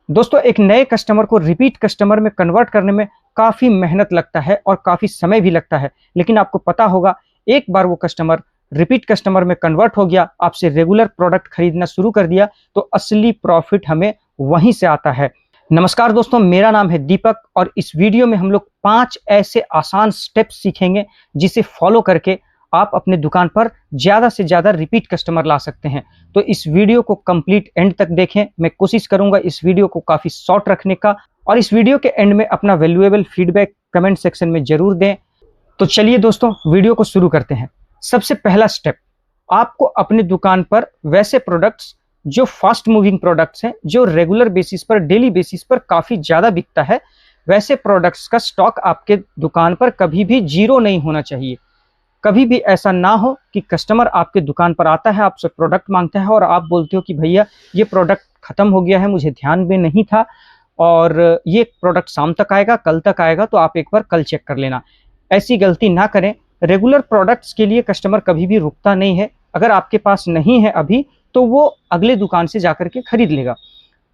दोस्तों, एक नए कस्टमर को रिपीट कस्टमर में कन्वर्ट करने में काफ़ी मेहनत लगता है और काफ़ी समय भी लगता है। लेकिन आपको पता होगा, एक बार वो कस्टमर रिपीट कस्टमर में कन्वर्ट हो गया, आपसे रेगुलर प्रोडक्ट खरीदना शुरू कर दिया, तो असली प्रॉफिट हमें वहीं से आता है। नमस्कार दोस्तों, मेरा नाम है दीपक और इस वीडियो में हम लोग 5 ऐसे आसान स्टेप्स सीखेंगे जिसे फॉलो करके आप अपने दुकान पर ज़्यादा से ज़्यादा रिपीट कस्टमर ला सकते हैं। तो इस वीडियो को कंप्लीट एंड तक देखें। मैं कोशिश करूंगा इस वीडियो को काफ़ी शॉर्ट रखने का, और इस वीडियो के एंड में अपना वैल्यूएबल फीडबैक कमेंट सेक्शन में ज़रूर दें। तो चलिए दोस्तों, वीडियो को शुरू करते हैं। सबसे पहला स्टेप, आपको अपने दुकान पर वैसे प्रोडक्ट्स जो फास्ट मूविंग प्रोडक्ट्स हैं, जो रेगुलर बेसिस पर, डेली बेसिस पर काफ़ी ज़्यादा बिकता है, वैसे प्रोडक्ट्स का स्टॉक आपके दुकान पर कभी भी जीरो नहीं होना चाहिए। कभी भी ऐसा ना हो कि कस्टमर आपके दुकान पर आता है, आपसे प्रोडक्ट मांगता है और आप बोलते हो कि भैया ये प्रोडक्ट ख़त्म हो गया है, मुझे ध्यान में नहीं था और ये प्रोडक्ट शाम तक आएगा, कल तक आएगा, तो आप एक बार कल चेक कर लेना। ऐसी गलती ना करें। रेगुलर प्रोडक्ट्स के लिए कस्टमर कभी भी रुकता नहीं है। अगर आपके पास नहीं है अभी, तो वो अगले दुकान से जाकर के खरीद लेगा।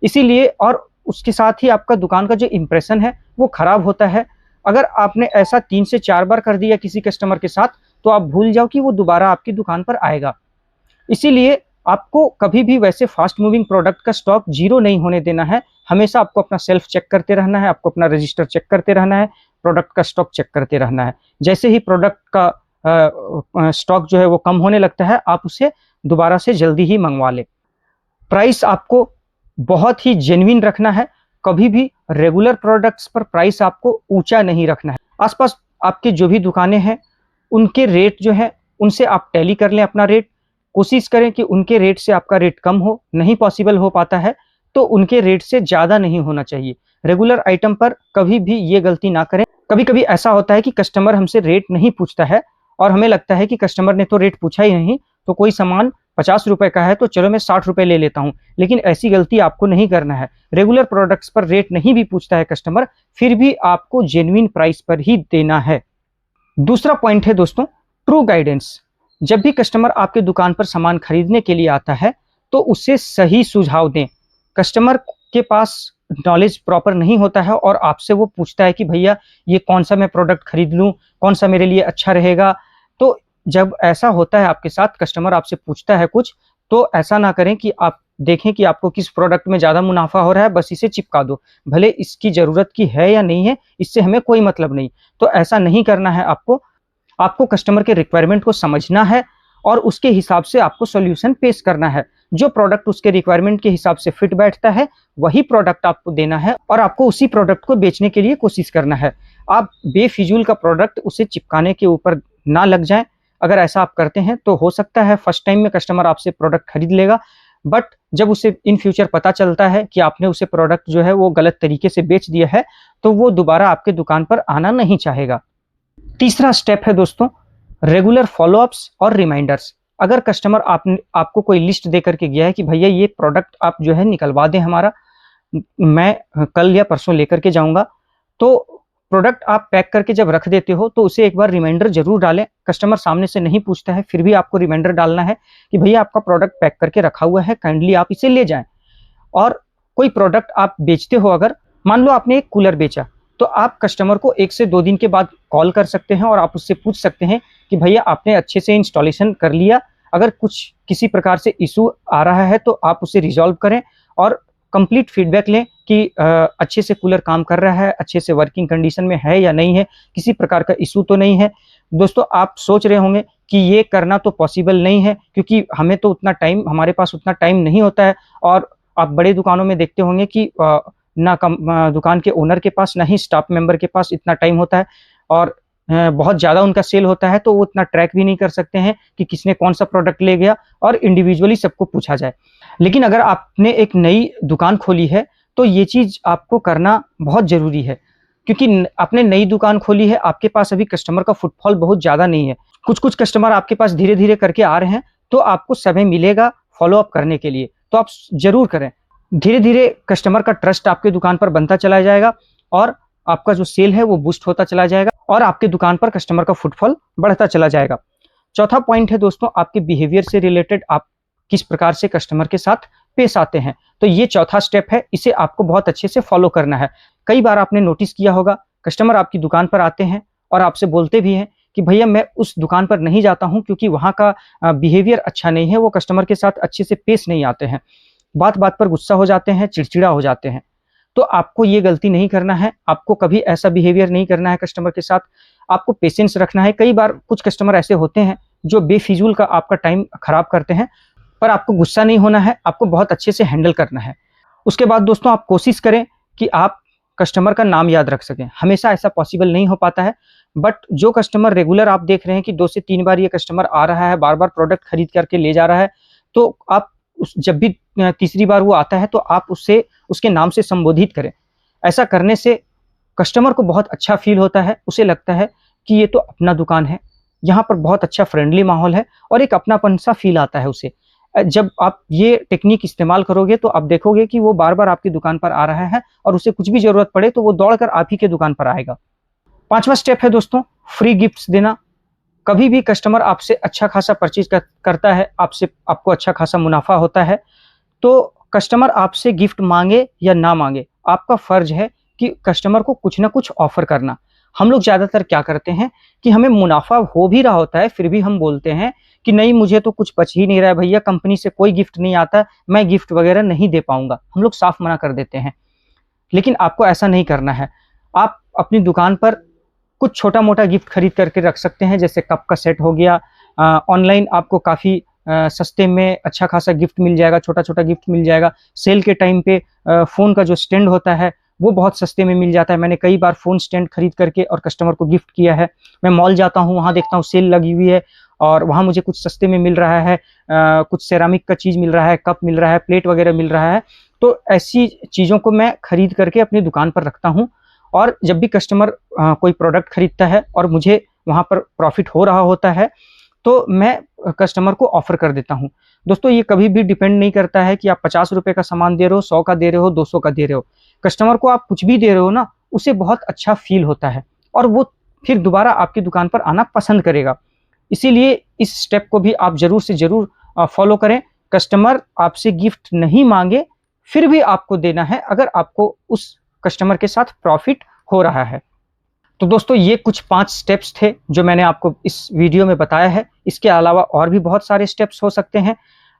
इसीलिए, और उसके साथ ही आपका दुकान का जो इम्प्रेशन है वो ख़राब होता है। अगर आपने ऐसा 3 से 4 बार कर दिया किसी कस्टमर के साथ, तो आप भूल जाओ कि वो दोबारा आपकी दुकान पर आएगा। इसीलिए आपको कभी भी वैसे फास्ट मूविंग प्रोडक्ट का स्टॉक जीरो नहीं होने देना है। हमेशा आपको अपना सेल्फ चेक करते रहना है, आपको अपना रजिस्टर चेक करते रहना है, प्रोडक्ट का स्टॉक चेक करते रहना है। जैसे ही प्रोडक्ट का स्टॉक जो है वो कम होने लगता है, आप उसे दोबारा से जल्दी ही मंगवा लें। प्राइस आपको बहुत ही जेन्युइन रखना है। कभी भी रेगुलर प्रोडक्ट्स पर प्राइस आपको ऊंचा नहीं रखना है। आसपास आपके जो भी दुकानें हैं, उनके रेट जो है उनसे आप टैली कर लें अपना रेट। कोशिश करें कि उनके रेट से आपका रेट कम हो। नहीं पॉसिबल हो पाता है तो उनके रेट से ज़्यादा नहीं होना चाहिए। रेगुलर आइटम पर कभी भी ये गलती ना करें। कभी कभी ऐसा होता है कि कस्टमर हमसे रेट नहीं पूछता है और हमें लगता है कि कस्टमर ने तो रेट पूछा ही नहीं, तो कोई सामान 50 रुपए का है तो चलो मैं 60 रुपए ले लेता हूँ। लेकिन ऐसी गलती आपको नहीं करना है। रेगुलर प्रोडक्ट्स पर रेट नहीं भी पूछता है कस्टमर, फिर भी आपको जेन्युइन प्राइस पर ही देना है। दूसरा पॉइंट है दोस्तों, ट्रू गाइडेंस। जब भी कस्टमर आपके दुकान पर सामान खरीदने के लिए आता है, तो उसे सही सुझाव दें। कस्टमर के पास नॉलेज प्रॉपर नहीं होता है और आपसे वो पूछता है कि भैया ये कौन सा मैं प्रोडक्ट खरीद लूँ, कौन सा मेरे लिए अच्छा रहेगा। तो जब ऐसा होता है आपके साथ, कस्टमर आपसे पूछता है कुछ, तो ऐसा ना करें कि आप देखें कि आपको किस प्रोडक्ट में ज़्यादा मुनाफा हो रहा है, बस इसे चिपका दो। भले इसकी ज़रूरत की है या नहीं है, इससे हमें कोई मतलब नहीं। तो ऐसा नहीं करना है आपको। आपको कस्टमर के रिक्वायरमेंट को समझना है और उसके हिसाब से आपको सॉल्यूशन पेश करना है। जो प्रोडक्ट उसके रिक्वायरमेंट के हिसाब से फिट बैठता है, वही प्रोडक्ट आपको देना है और आपको उसी प्रोडक्ट को बेचने के लिए कोशिश करना है। आप बेफिजूल का प्रोडक्ट उसे चिपकाने के ऊपर ना लग जाएं। अगर ऐसा आप करते हैं तो हो सकता है फर्स्ट टाइम में कस्टमर आपसे प्रोडक्ट खरीद लेगा, बट जब उसे इन फ्यूचर पता चलता है कि आपने उसे प्रोडक्ट जो है वो गलत तरीके से बेच दिया है, तो वो दोबारा आपके दुकान पर आना नहीं चाहेगा। तीसरा स्टेप है दोस्तों, रेगुलर फॉलोअप्स और रिमाइंडर्स। अगर कस्टमर आपको कोई लिस्ट दे करके गया है कि भैया ये प्रोडक्ट आप जो है निकलवा दें हमारा, मैं कल या परसों लेकर के जाऊंगा, तो प्रोडक्ट आप पैक करके जब रख देते हो तो उसे एक बार रिमाइंडर जरूर डालें। कस्टमर सामने से नहीं पूछता है, फिर भी आपको रिमाइंडर डालना है कि भैया आपका प्रोडक्ट पैक करके रखा हुआ है, काइंडली आप इसे ले जाएं। और कोई प्रोडक्ट आप बेचते हो, अगर मान लो आपने एक कूलर बेचा, तो आप कस्टमर को 1 से 2 दिन के बाद कॉल कर सकते हैं और आप उससे पूछ सकते हैं कि भैया आपने अच्छे से इंस्टॉलेशन कर लिया। अगर कुछ किसी प्रकार से इशू आ रहा है तो आप उसे रिजॉल्व करें और कंप्लीट फीडबैक लें कि अच्छे से कूलर काम कर रहा है, अच्छे से वर्किंग कंडीशन में है या नहीं है, किसी प्रकार का इशू तो नहीं है। दोस्तों, आप सोच रहे होंगे कि ये करना तो पॉसिबल नहीं है, क्योंकि हमारे पास उतना टाइम नहीं होता है। और आप बड़े दुकानों में देखते होंगे कि दुकान के ओनर के पास, ना ही स्टाफ मेंबर के पास इतना टाइम होता है, और बहुत ज़्यादा उनका सेल होता है, तो वो उतना ट्रैक भी नहीं कर सकते हैं कि किसने कौन सा प्रोडक्ट ले गया और इंडिविजुअली सबको पूछा जाए। लेकिन अगर आपने एक नई दुकान खोली है, तो ये चीज़ आपको करना बहुत ज़रूरी है, क्योंकि आपने नई दुकान खोली है, आपके पास अभी कस्टमर का फुटफॉल बहुत ज़्यादा नहीं है। कुछ कस्टमर आपके पास धीरे धीरे करके आ रहे हैं, तो आपको समय मिलेगा फॉलोअप करने के लिए, तो आप ज़रूर करें। धीरे धीरे कस्टमर का ट्रस्ट आपके दुकान पर बनता चला जाएगा और आपका जो सेल है वो बूस्ट होता चला जाएगा और आपके दुकान पर कस्टमर का फुटफॉल बढ़ता चला जाएगा। चौथा पॉइंट है दोस्तों, आपके बिहेवियर से रिलेटेड, आप किस प्रकार से कस्टमर के साथ पेश आते हैं। तो ये चौथा स्टेप है, इसे आपको बहुत अच्छे से फॉलो करना है। कई बार आपने नोटिस किया होगा, कस्टमर आपकी दुकान पर आते हैं और आपसे बोलते भी हैं कि भैया मैं उस दुकान पर नहीं जाता हूँ क्योंकि वहाँ का बिहेवियर अच्छा नहीं है, वो कस्टमर के साथ अच्छे से पेश नहीं आते हैं, बात-बात पर गुस्सा हो जाते हैं, चिड़चिड़ा हो जाते हैं। तो आपको ये गलती नहीं करना है, आपको कभी ऐसा बिहेवियर नहीं करना है कस्टमर के साथ, आपको पेशेंस रखना है। कई बार कुछ कस्टमर ऐसे होते हैं जो बेफिज़ूल का आपका टाइम खराब करते हैं, पर आपको गुस्सा नहीं होना है, आपको बहुत अच्छे से हैंडल करना है। उसके बाद दोस्तों आप कोशिश करें कि आप कस्टमर का नाम याद रख सकें। हमेशा ऐसा पॉसिबल नहीं हो पाता है, बट जो कस्टमर रेगुलर आप देख रहे हैं कि 2 से 3 बार ये कस्टमर आ रहा है, बार-बार प्रोडक्ट खरीद करके ले जा रहा है, तो आप जब भी तीसरी बार वो आता है तो आप उससे उसके नाम से संबोधित करें। ऐसा करने से कस्टमर को बहुत अच्छा फ़ील होता है, उसे लगता है कि ये तो अपना दुकान है, यहाँ पर बहुत अच्छा फ्रेंडली माहौल है और एक अपनापन-सा फ़ील आता है उसे। जब आप ये टेक्नीक इस्तेमाल करोगे तो आप देखोगे कि वो बार-बार आपकी दुकान पर आ रहा है और उसे कुछ भी ज़रूरत पड़े तो वो दौड़कर आप ही के दुकान पर आएगा। 5वां स्टेप है दोस्तों, फ्री गिफ्ट्स देना। कभी भी कस्टमर आपसे अच्छा खासा परचेज़ करता है, आपको अच्छा खासा मुनाफ़ा होता है, तो कस्टमर आपसे गिफ्ट माँगे या ना माँगे, आपका फ़र्ज़ है कि कस्टमर को कुछ न कुछ ऑफ़र करना। हम लोग ज़्यादातर क्या करते हैं कि हमें मुनाफ़ा हो भी रहा होता है, फिर भी हम बोलते हैं कि नहीं मुझे तो कुछ बच ही नहीं रहा है भैया, कंपनी से कोई गिफ्ट नहीं आता, मैं गिफ्ट वग़ैरह नहीं दे पाऊँगा। हम लोग साफ़ मना कर देते हैं। लेकिन आपको ऐसा नहीं करना है। आप अपनी दुकान पर कुछ छोटा-मोटा गिफ्ट खरीद करके रख सकते हैं, जैसे कप का सेट हो गया। ऑनलाइन आपको काफ़ी सस्ते में अच्छा खासा गिफ्ट मिल जाएगा, छोटा-छोटा गिफ्ट मिल जाएगा। सेल के टाइम पे फ़ोन का जो स्टैंड होता है, वो बहुत सस्ते में मिल जाता है। मैंने कई बार फ़ोन स्टैंड खरीद करके और कस्टमर को गिफ्ट किया है। मैं मॉल जाता हूँ, वहाँ देखता हूँ सेल लगी हुई है और वहाँ मुझे कुछ सस्ते में मिल रहा है। कुछ सेरामिक का चीज़ मिल रहा है, कप मिल रहा है, प्लेट वगैरह मिल रहा है। तो ऐसी चीज़ों को मैं खरीद करके अपनी दुकान पर रखता हूँ और जब भी कस्टमर कोई प्रोडक्ट खरीदता है और मुझे वहाँ पर प्रॉफ़िट हो रहा होता है, तो मैं कस्टमर को ऑफ़र कर देता हूँ। दोस्तों ये कभी भी डिपेंड नहीं करता है कि आप ₹50 का सामान दे रहे हो, 100 का दे रहे हो, 200 का दे रहे हो। कस्टमर को आप कुछ भी दे रहे हो ना, उसे बहुत अच्छा फ़ील होता है और वो फिर दोबारा आपकी दुकान पर आना पसंद करेगा। इसीलिए इस स्टेप को भी आप ज़रूर से ज़रूर फ़ॉलो करें। कस्टमर आपसे गिफ्ट नहीं माँगे, फिर भी आपको देना है अगर आपको उस कस्टमर के साथ प्रॉफ़िट हो रहा है। तो दोस्तों ये कुछ 5 स्टेप्स थे जो मैंने आपको इस वीडियो में बताया है। इसके अलावा और भी बहुत सारे स्टेप्स हो सकते हैं।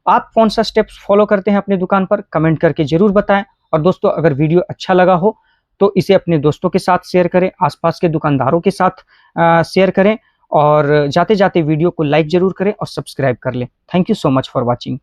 आप कौन-सा स्टेप्स फ़ॉलो करते हैं अपनी दुकान पर कमेंट करके ज़रूर बताएँ। और दोस्तों अगर वीडियो अच्छा लगा हो तो इसे अपने दोस्तों के साथ शेयर करें, आस-पास के दुकानदारों के साथ शेयर करें और जाते-जाते वीडियो को लाइक ज़रूर करें और सब्सक्राइब कर लें। Thank you so much for watching.